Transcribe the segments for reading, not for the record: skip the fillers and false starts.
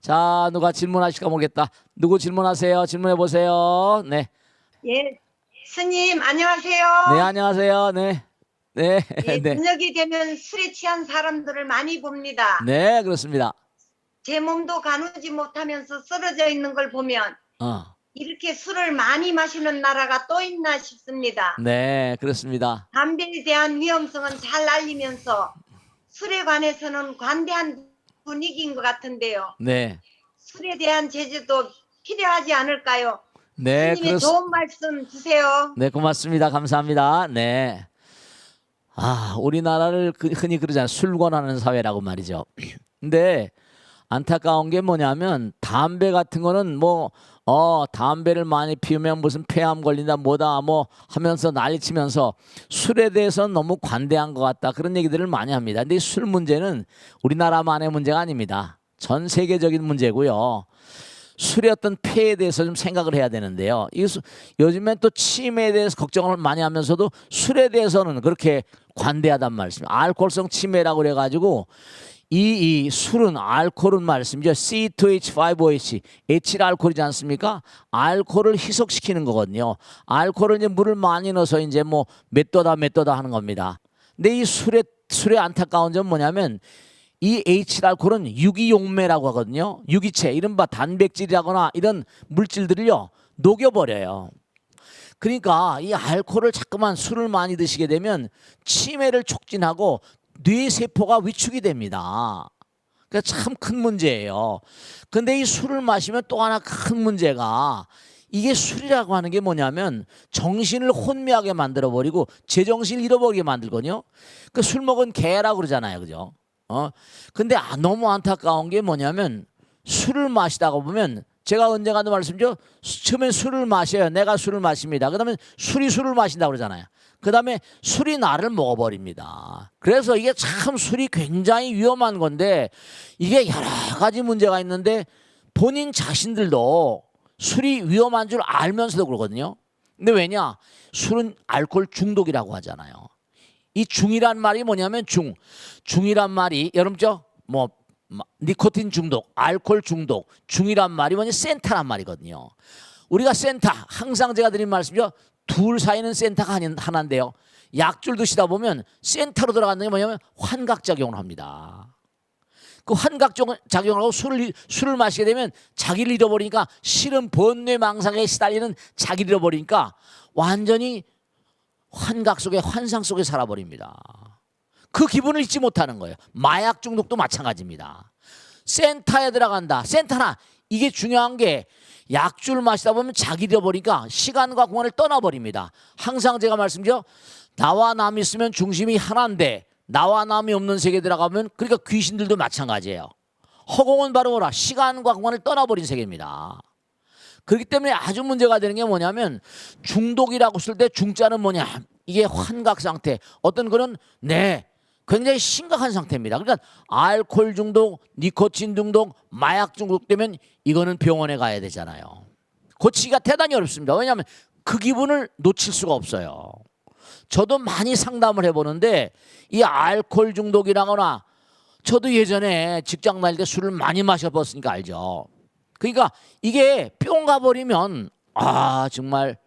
자, 누가 질문하실까 모르겠다. 누구 질문하세요? 질문해 보세요. 네. 예, 스님 안녕하세요. 네, 안녕하세요. 네. 네. 예, 네. 저녁이 되면 술에 취한 사람들을 많이 봅니다. 네, 그렇습니다. 제 몸도 가누지 못하면서 쓰러져 있는 걸 보면 이렇게 술을 많이 마시는 나라가 또 있나 싶습니다. 네, 그렇습니다. 담배에 대한 위험성은 잘 알리면서 술에 관해서는 관대한 분위기인 것 같은데요. 네. 술에 대한 제재도 필요하지 않을까요? 네, 스님의 좋은 말씀 주세요. 네, 고맙습니다. 감사합니다. 네. 우리나라를 흔히 그러잖아요. 술 권하는 사회라고 말이죠. 근데 안타까운 게 뭐냐면 담배 같은 거는 담배를 많이 피우면 무슨 폐암 걸린다 뭐다 뭐 하면서 난리치면서 술에 대해서는 너무 관대한 것 같다 그런 얘기들을 많이 합니다. 근데 이 술 문제는 우리나라만의 문제가 아닙니다. 전 세계적인 문제고요. 술의 어떤 폐에 대해서 좀 생각을 해야 되는데요. 요즘엔 또 치매에 대해서 걱정을 많이 하면서도 술에 대해서는 그렇게 관대하단 말씀입니다. 알코올성 치매라고 그래가지고 이 술은 알코올은 말씀이죠. C2H5OH, 에틸 알코올이지 않습니까? 알코올을 희석시키는 거거든요. 알코올은 이제 물을 많이 넣어서 이제 뭐 몇 도다 하는 겁니다. 근데 이 술의 안타까운 점은 뭐냐면 이 에틸 알코올은 유기용매라고 하거든요. 유기체, 이른바 단백질이라거나 이런 물질들을요 녹여버려요. 그러니까 이 알코올을 자꾸만 술을 많이 드시게 되면 치매를 촉진하고 뇌세포가 위축이 됩니다. 그러니까 참 큰 문제예요. 근데 이 술을 마시면 또 하나 큰 문제가 이게 술이라고 하는 게 뭐냐면 정신을 혼미하게 만들어버리고 제정신을 잃어버리게 만들거든요. 그 술 먹은 개라고 그러잖아요. 그죠? 근데 너무 안타까운 게 뭐냐면 술을 마시다가 보면 제가 언젠가도 말씀드렸죠. 처음에 술을 마셔요. 내가 술을 마십니다. 그 다음에 술이 술을 마신다고 그러잖아요. 그 다음에 술이 나를 먹어버립니다. 그래서 이게 참 술이 굉장히 위험한 건데 이게 여러 가지 문제가 있는데 본인 자신들도 술이 위험한 줄 알면서도 그러거든요. 근데 왜냐? 술은 알코올 중독이라고 하잖아요. 이 중이란 말이 뭐냐면 중이란 말이 여러분죠? 니코틴 중독, 알코올 중독, 중이란 말이 뭐냐? 센타란 말이거든요. 우리가 센타, 항상 제가 드린 말씀이죠. 둘 사이는 센타가 하나인데요. 약줄 드시다 보면 센타로 들어가는 게 뭐냐면 환각작용을 합니다. 그 환각작용을 하고 술을 마시게 되면 자기를 잃어버리니까 싫은 번뇌망상에 시달리는 자기를 잃어버리니까 완전히 환각 속에 환상 속에 살아버립니다. 그 기분을 잊지 못하는 거예요. 마약 중독도 마찬가지입니다. 센타에 들어간다. 센타나 이게 중요한 게 약주를 마시다 보면 자기 잃어버리니까 시간과 공간을 떠나버립니다. 항상 제가 말씀드려 나와 남이 있으면 중심이 하나인데 나와 남이 없는 세계에 들어가면 그러니까 귀신들도 마찬가지예요. 허공은 바로 뭐라 시간과 공간을 떠나버린 세계입니다. 그렇기 때문에 아주 문제가 되는 게 뭐냐면 중독이라고 쓸 때 중자는 뭐냐 이게 환각 상태 어떤 거는 굉장히 심각한 상태입니다. 그러니까 알코올 중독, 니코틴 중독, 마약 중독 되면 이거는 병원에 가야 되잖아요. 고치기가 대단히 어렵습니다. 왜냐하면 그 기분을 놓칠 수가 없어요. 저도 많이 상담을 해보는데 이 알코올 중독이라거나 저도 예전에 직장 다닐 때 술을 많이 마셔봤으니까 알죠. 그러니까 이게 뿅 가버리면 정말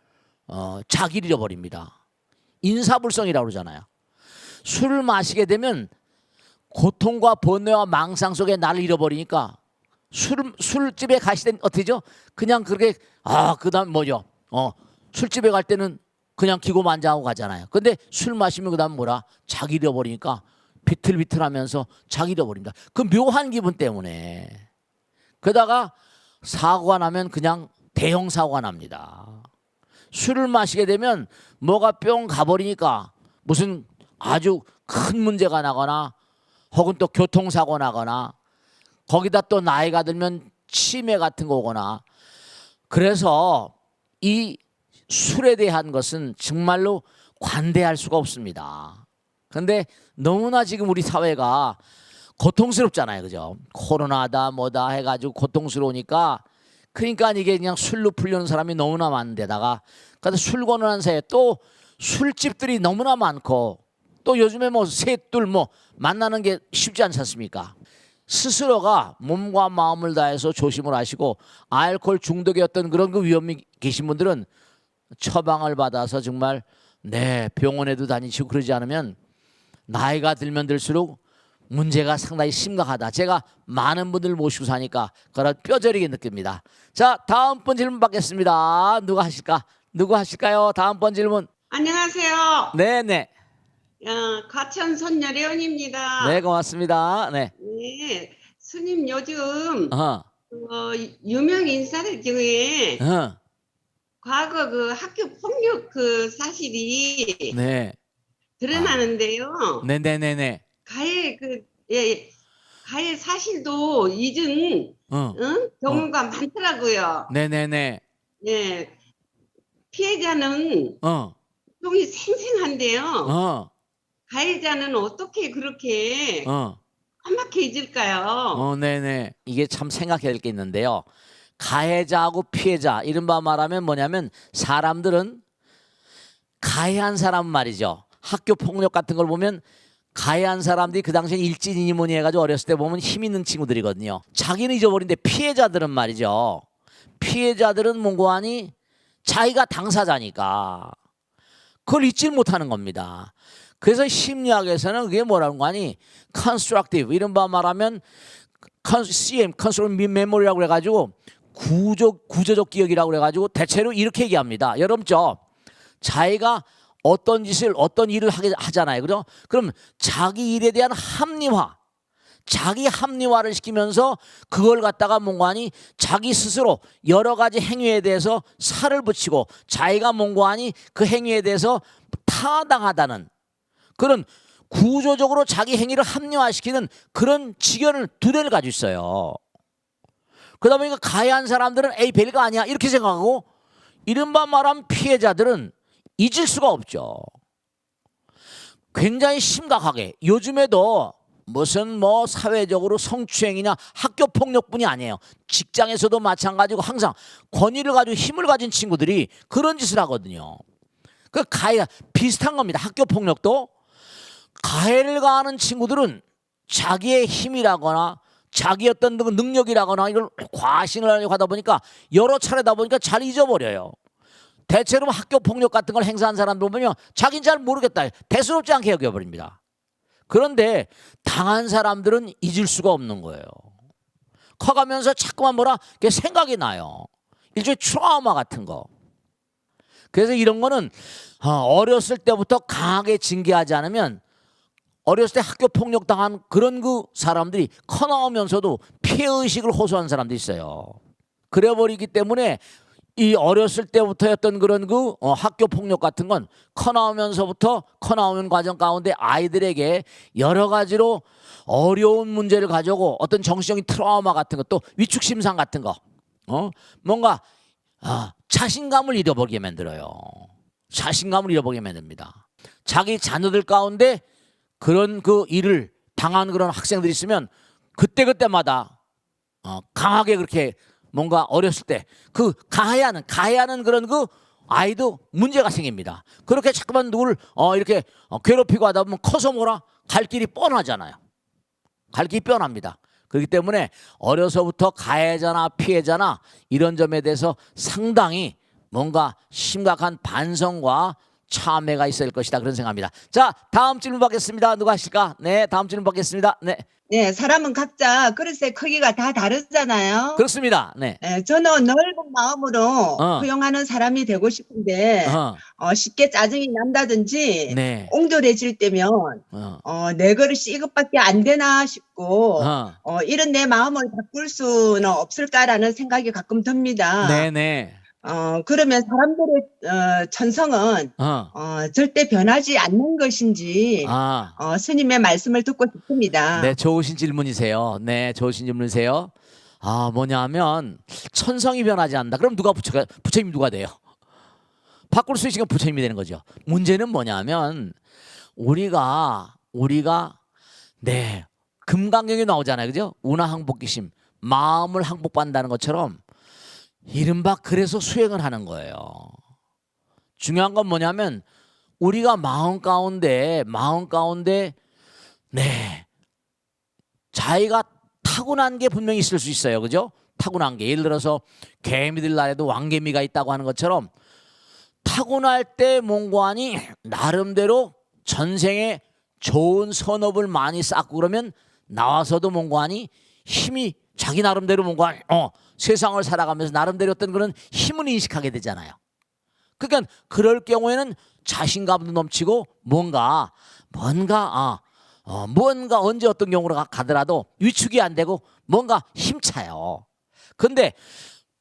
자기를 잃어버립니다. 인사불성이라고 그러잖아요. 술을 마시게 되면 고통과 번뇌와 망상 속에 나를 잃어버리니까 술집에 가실 땐 어떻게죠? 그냥 그렇게 그다음 뭐죠? 술집에 갈 때는 그냥 기고만장하고 가잖아요. 근데 술 마시면 그다음 뭐라? 자기 잃어버리니까 비틀비틀하면서 자기 잃어버립니다. 그 묘한 기분 때문에. 그러다가 사고가 나면 그냥 대형 사고가 납니다. 술을 마시게 되면 뭐가 뿅 가버리니까 무슨 아주 큰 문제가 나거나 혹은 또 교통사고 나거나 거기다 또 나이가 들면 치매 같은 거 오거나 그래서 이 술에 대한 것은 정말로 관대할 수가 없습니다. 그런데 너무나 지금 우리 사회가 고통스럽잖아요. 그죠? 코로나다 뭐다 해가지고 고통스러우니까 그러니까 이게 그냥 술로 풀려는 사람이 너무나 많은데다가 그래서 술 권하는 사이에 또 술집들이 너무나 많고 또 요즘에 셋둘 만나는 게 쉽지 않지 않습니까? 스스로가 몸과 마음을 다해서 조심을 하시고 알코올 중독이었던 그런 그 위험이 계신 분들은 처방을 받아서 정말 병원에도 다니시고 그러지 않으면 나이가 들면 들수록 문제가 상당히 심각하다. 제가 많은 분들 모시고 사니까 그런 뼈저리게 느낍니다. 자, 다음 번 질문 받겠습니다. 누가 하실까? 누구 하실까요? 다음 번 질문. 안녕하세요. 네네. 가천 선녀례원입니다. 네, 고맙습니다. 네. 네, 스님 요즘 어허. 유명 인사들 중에 어허. 과거 그 학교 폭력 그 사실이 네. 드러나는데요. 네네네네. 가해 가해 사실도 잊은 경우가 많더라고요. 네네네. 예, 피해자는 종이 생생한데요. 가해자는 어떻게 그렇게 까맣게 잊을까요? 네네. 이게 참 생각해야 될 게 있는데요. 가해자하고 피해자, 이른바 말하면 뭐냐면 사람들은 가해한 사람 말이죠. 학교 폭력 같은 걸 보면 가해한 사람들이 그 당시에 일진이니 뭐니 해가지고 어렸을 때 보면 힘 있는 친구들이거든요. 자기는 잊어버린데 피해자들은 말이죠. 피해자들은 뭔고 하니 자기가 당사자니까 그걸 잊질 못하는 겁니다. 그래서 심리학에서는 그게 뭐라는 거 아니? constructive, 이른바 말하면 CM, constructive memory라고 그래가지고 구조적 기억이라고 그래가지고 대체로 이렇게 얘기합니다. 여러분 자기가 어떤 짓을 어떤 일을 하잖아요. 그죠? 그럼 자기 일에 대한 합리화, 자기 합리화를 시키면서 그걸 갖다가 뭔가 하니 자기 스스로 여러 가지 행위에 대해서 살을 붙이고 자기가 뭔가 하니 그 행위에 대해서 타당하다는 그런 구조적으로 자기 행위를 합리화시키는 그런 지견을 두 대를 가지고 있어요. 그러다 보니까 가해한 사람들은 에이 별거 아니야 이렇게 생각하고 이른바 말하면 피해자들은 잊을 수가 없죠. 굉장히 심각하게 요즘에도 무슨 뭐 사회적으로 성추행이냐 학교 폭력뿐이 아니에요. 직장에서도 마찬가지고 항상 권위를 가지고 힘을 가진 친구들이 그런 짓을 하거든요. 그 가해 비슷한 겁니다. 학교 폭력도 가해를 가하는 친구들은 자기의 힘이라거나 자기 어떤 능력이라거나 이걸 과신을 하려고 하다 보니까 여러 차례다 보니까 잘 잊어버려요. 대체로 학교 폭력 같은 걸 행사한 사람들 보면 자기는 잘 모르겠다. 대수롭지 않게 여겨버립니다. 그런데 당한 사람들은 잊을 수가 없는 거예요. 커가면서 자꾸만 생각이 나요. 일종의 트라우마 같은 거. 그래서 이런 거는 어렸을 때부터 강하게 징계하지 않으면 어렸을 때 학교 폭력 당한 그런 그 사람들이 커 나오면서도 피해의식을 호소하는 사람도 있어요. 그래버리기 때문에 이 어렸을 때부터였던 그런 그 학교 폭력 같은 건 커 나오는 과정 가운데 아이들에게 여러 가지로 어려운 문제를 가져오고 어떤 정신적인 트라우마 같은 것 또 위축심상 같은 거 뭔가 자신감을 잃어버리게 만들어요. 자신감을 잃어버리게 만듭니다. 자기 자녀들 가운데 그런 그 일을 당한 그런 학생들이 있으면 그때마다 강하게 그렇게 뭔가 어렸을 때 그 가해하는 그런 그 아이도 문제가 생깁니다. 그렇게 자꾸만 누구를 이렇게 괴롭히고 하다 보면 커서 갈 길이 뻔하잖아요. 갈 길이 뻔합니다. 그렇기 때문에 어려서부터 가해자나 피해자나 이런 점에 대해서 상당히 뭔가 심각한 반성과 참회가 있어야 할 것이다 그런 생각합니다. 자, 다음 질문 받겠습니다. 누가 하실까? 네, 다음 질문 받겠습니다. 네, 네, 사람은 각자 그릇의 크기가 다 다르잖아요. 그렇습니다. 네, 저는 넓은 마음으로 어. 포용하는 사람이 되고 싶은데 쉽게 짜증이 난다든지 네, 옹졸해질 때면 내 그릇이 이것밖에 안 되나 싶고 이런 내 마음을 바꿀 수는 없을까라는 생각이 가끔 듭니다. 네, 네. 그러면 사람들의 천성은 절대 변하지 않는 것인지 스님의 말씀을 듣고 싶습니다. 네, 좋으신 질문이세요. 네, 좋으신 질문이세요. 뭐냐면 천성이 변하지 않는다. 그럼 부처님 누가 돼요? 바꿀 수 있으면 부처님이 되는 거죠. 문제는 뭐냐면 우리가 네, 금강경에 나오잖아요. 그죠? 운하항복기심, 마음을 항복받는다는 것처럼 이른바 그래서 수행을 하는 거예요. 중요한 건 뭐냐면 우리가 마음 가운데 네, 자기가 타고난 게 분명히 있을 수 있어요. 그죠? 타고난 게. 예를 들어서 개미들 나라에도 왕개미가 있다고 하는 것처럼 타고날 때 몽고하니 나름대로 전생에 좋은 선업을 많이 쌓고 그러면 나와서도 몽고하니 힘이 자기 나름대로 몽고하니 세상을 살아가면서 나름대로 어떤 그런 힘을 인식하게 되잖아요. 그러니까 그럴 경우에는 자신감도 넘치고 뭔가 언제 어떤 경우로 가더라도 위축이 안 되고 뭔가 힘차요. 근데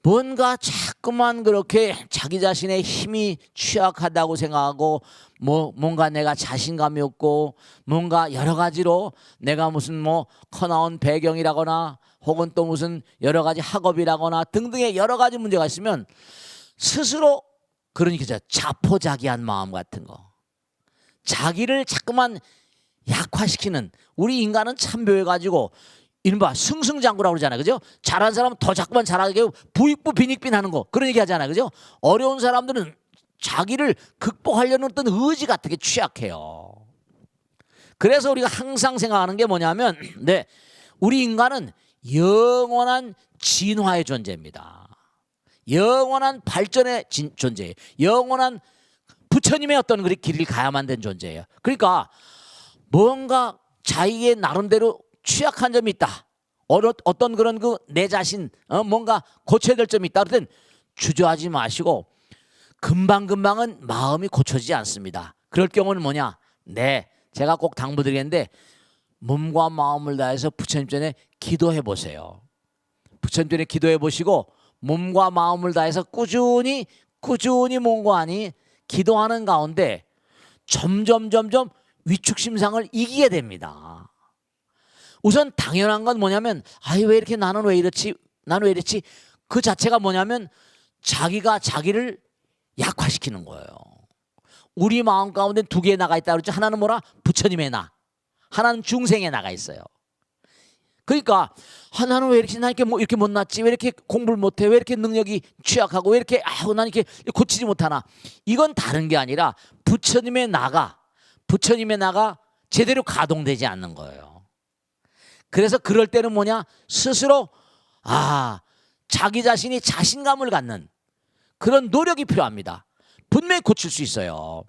뭔가 자꾸만 그렇게 자기 자신의 힘이 취약하다고 생각하고 뭔가 내가 자신감이 없고 뭔가 여러 가지로 내가 무슨 커나온 배경이라거나 혹은 또 무슨 여러 가지 학업이라거나 등등의 여러 가지 문제가 있으면 스스로 그러니까 자포자기한 마음 같은 거, 자기를 자꾸만 약화시키는, 우리 인간은 참 묘해가지고 이른바 승승장구라고 그러잖아요. 그죠? 잘한 사람은 더 자꾸만 잘하게 하고 부익부 빈익빈 하는 거 그런 얘기 하잖아요. 그죠? 어려운 사람들은 자기를 극복하려는 어떤 의지 같은 게 취약해요. 그래서 우리가 항상 생각하는 게 뭐냐면 우리 인간은 영원한 진화의 존재입니다. 영원한 발전의 존재예요. 영원한 부처님의 어떤 길을 가야만 된 존재예요. 그러니까 뭔가 자기의 나름대로 취약한 점이 있다. 어떤 그런 내 자신 뭔가 고쳐야 될 점이 있다. 그럴 땐 주저하지 마시고 금방금방은 마음이 고쳐지지 않습니다. 그럴 경우는 뭐냐? 제가 꼭 당부드리겠는데 몸과 마음을 다해서 부처님 전에 기도해 보세요. 부처님 전에 기도해 보시고 몸과 마음을 다해서 꾸준히 몽고하니 기도하는 가운데 점점 위축심상을 이기게 됩니다. 우선 당연한 건 뭐냐면 왜 이렇게 나는 왜 이렇지 그 자체가 뭐냐면 자기가 자기를 약화시키는 거예요. 우리 마음 가운데 두 개 나가 있다 그랬죠. 하나는 뭐라? 부처님의 나, 하나는 중생의 나가 있어요. 그러니까 나는 왜 이렇게 이렇게 못났지, 왜 이렇게 공부를 못해, 왜 이렇게 능력이 취약하고 왜 이렇게 난 이렇게 고치지 못하나, 이건 다른 게 아니라 부처님의 나가 제대로 가동되지 않는 거예요. 그래서 그럴 때는 뭐냐? 스스로 자기 자신이 자신감을 갖는 그런 노력이 필요합니다. 분명히 고칠 수 있어요.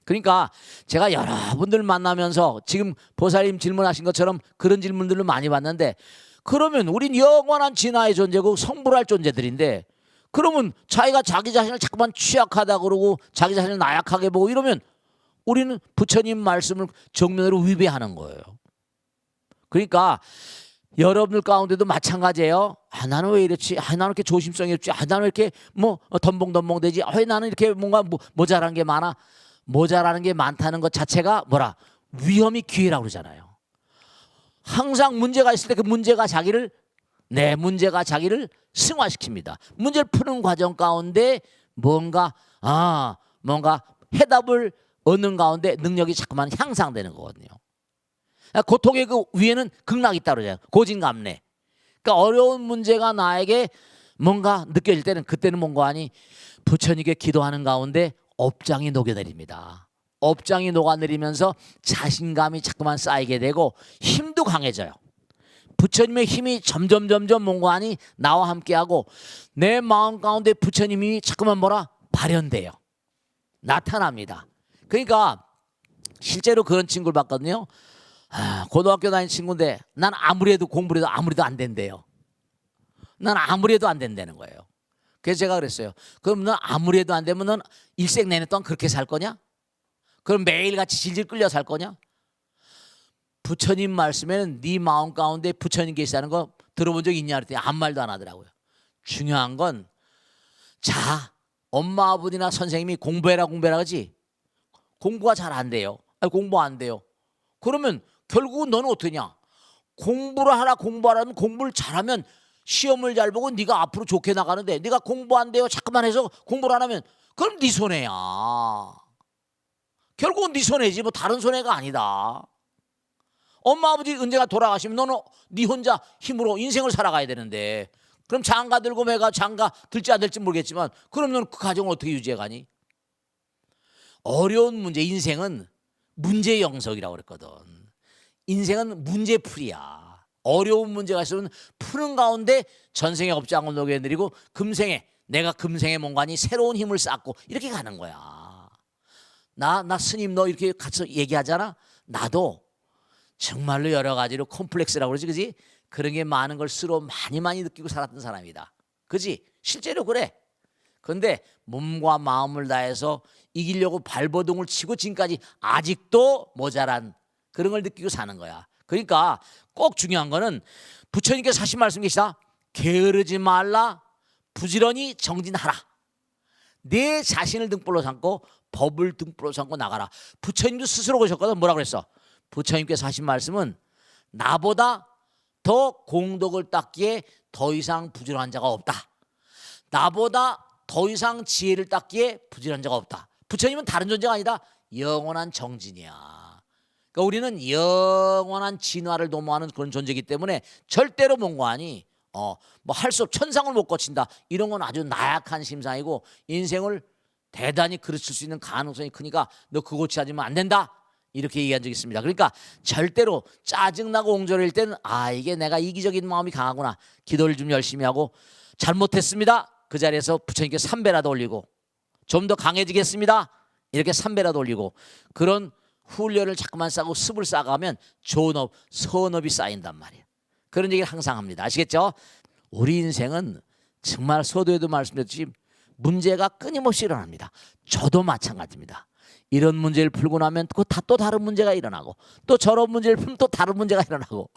그러니까 제가 여러분들 만나면서 지금 보살님 질문하신 것처럼 그런 질문들을 많이 받는데, 그러면 우린 영원한 진화의 존재고 성불할 존재들인데, 그러면 자기가 자기 자신을 자꾸만 취약하다 그러고 자기 자신을 나약하게 보고 이러면 우리는 부처님 말씀을 정면으로 위배하는 거예요. 그러니까 여러분들 가운데도 마찬가지예요. 나는 왜 이렇지? 나는 이렇게 조심성이 없지? 나는 왜 이렇게 덤벙덤벙되지? 왜 나는 이렇게 뭔가 모자란 게 많아? 모자라는 게 많다는 것 자체가 위험이 기회라고 그러잖아요. 항상 문제가 있을 때 그 문제가 자기를 승화시킵니다. 문제를 푸는 과정 가운데 뭔가 해답을 얻는 가운데 능력이 자꾸만 향상되는 거거든요. 고통의 그 위에는 극락이 있다고 그러잖아요. 고진감래. 그러니까 어려운 문제가 나에게 뭔가 느껴질 때는 그때는 뭔가 부처님께 기도하는 가운데 업장이 녹여내립니다. 업장이 녹아내리면서 자신감이 자꾸만 쌓이게 되고 힘도 강해져요. 부처님의 힘이 점점 뭔가 나와 함께하고 내 마음 가운데 부처님이 자꾸만 발현돼요. 나타납니다. 그러니까 실제로 그런 친구를 봤거든요. 고등학교 다니는 친구인데 난 아무리 해도 공부를 해도 아무리도 안 된대요. 난 아무리 해도 안 된다는 거예요. 그래서 제가 그랬어요. 그럼 넌 아무리 해도 안 되면 넌 일생 내내 동안 그렇게 살 거냐? 그럼 매일같이 질질 끌려 살 거냐? 부처님 말씀에는 네 마음 가운데 부처님 계시다는 거 들어본 적 있냐 그랬더니 아무 말도 안 하더라고요. 중요한 건 엄마 아버지나 선생님이 공부해라 하지 공부가 잘 안 돼요. 공부 안 돼요. 그러면 결국은 너는 어떠냐? 공부하라면 공부를 잘하면 시험을 잘 보고 네가 앞으로 좋게 나가는데, 네가 공부 안 돼요 자꾸만 해서 공부를 안 하면 그럼 네 손해야. 결국은 네 손해지 다른 손해가 아니다. 엄마 아버지 언제가 돌아가시면 너는 네 혼자 힘으로 인생을 살아가야 되는데, 그럼 장가 들고 매가 장가 들지 안 될지 모르겠지만 그럼 너는 그 가정을 어떻게 유지해 가니? 어려운 문제, 인생은 문제 영석이라고 그랬거든. 인생은 문제풀이야. 어려운 문제가 있으면 푸는 가운데 전생의 업장을 녹여내리고 금생에 내가 금생의 뭔가니 새로운 힘을 쌓고 이렇게 가는 거야. 나 스님 너 이렇게 같이 얘기하잖아. 나도 정말로 여러 가지로 콤플렉스라고 그러지, 그지? 그런 게 많은 걸 스스로 많이 느끼고 살았던 사람이다. 그지? 실제로 그래. 그런데 몸과 마음을 다해서 이기려고 발버둥을 치고 지금까지 아직도 모자란 그런 걸 느끼고 사는 거야. 그러니까 꼭 중요한 거는 부처님께서 하신 말씀 계시다. 게으르지 말라, 부지런히 정진하라. 내 자신을 등불로 삼고 법을 등불로 삼고 나가라. 부처님도 스스로 그러셨거든. 뭐라고 그랬어? 부처님께서 하신 말씀은 나보다 더 공덕을 닦기에 더 이상 부지런한 자가 없다. 나보다 더 이상 지혜를 닦기에 부지런한 자가 없다. 부처님은 다른 존재가 아니다. 영원한 정진이야. 그러니까 우리는 영원한 진화를 도모하는 그런 존재이기 때문에 절대로 뭔가하니 뭐 할 수 없, 천상을 못 거친다. 이런 건 아주 나약한 심상이고 인생을 대단히 그르칠 수 있는 가능성이 크니까 너 그거 취하지면 안 된다. 이렇게 얘기한 적이 있습니다. 그러니까 절대로 짜증나고 옹졸일 때는 이게 내가 이기적인 마음이 강하구나. 기도를 좀 열심히 하고 잘못했습니다. 그 자리에서 부처님께 3배라도 올리고 좀 더 강해지겠습니다. 이렇게 3배라도 올리고 그런 훈련을 자꾸만 쌓고 습을 쌓아가면 좋은 업, 선업이 쌓인단 말이에요. 그런 얘기를 항상 합니다. 아시겠죠? 우리 인생은 정말 서두에도 말씀드렸듯이 문제가 끊임없이 일어납니다. 저도 마찬가지입니다. 이런 문제를 풀고 나면 또 다른 문제가 일어나고 또 저런 문제를 풀면 또 다른 문제가 일어나고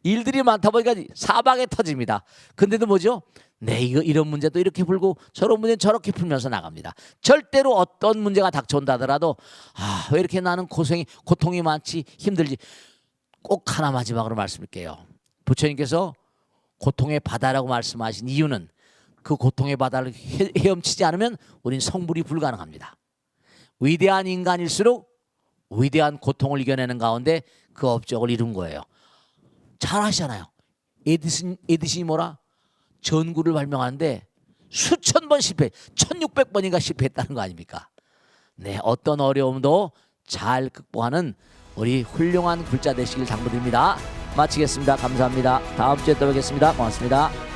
일들이 많다 보니까 사방에 터집니다. 근데도 뭐죠? 네, 이런 문제도 이렇게 풀고 저런 문제는 저렇게 풀면서 나갑니다. 절대로 어떤 문제가 닥쳐온다 하더라도 왜 이렇게 나는 고통이 많지 힘들지. 꼭 하나 마지막으로 말씀드릴게요. 부처님께서 고통의 바다라고 말씀하신 이유는 그 고통의 바다를 헤엄치지 않으면 우린 성불이 불가능합니다. 위대한 인간일수록 위대한 고통을 이겨내는 가운데 그 업적을 이룬 거예요. 잘 아시잖아요. 에디슨이 뭐라? 전구를 발명하는데 수천 번 실패, 1600번인가 실패했다는 거 아닙니까? 네, 어떤 어려움도 잘 극복하는 우리 훌륭한 불자 되시길 당부드립니다. 마치겠습니다. 감사합니다. 다음 주에 또 뵙겠습니다. 고맙습니다.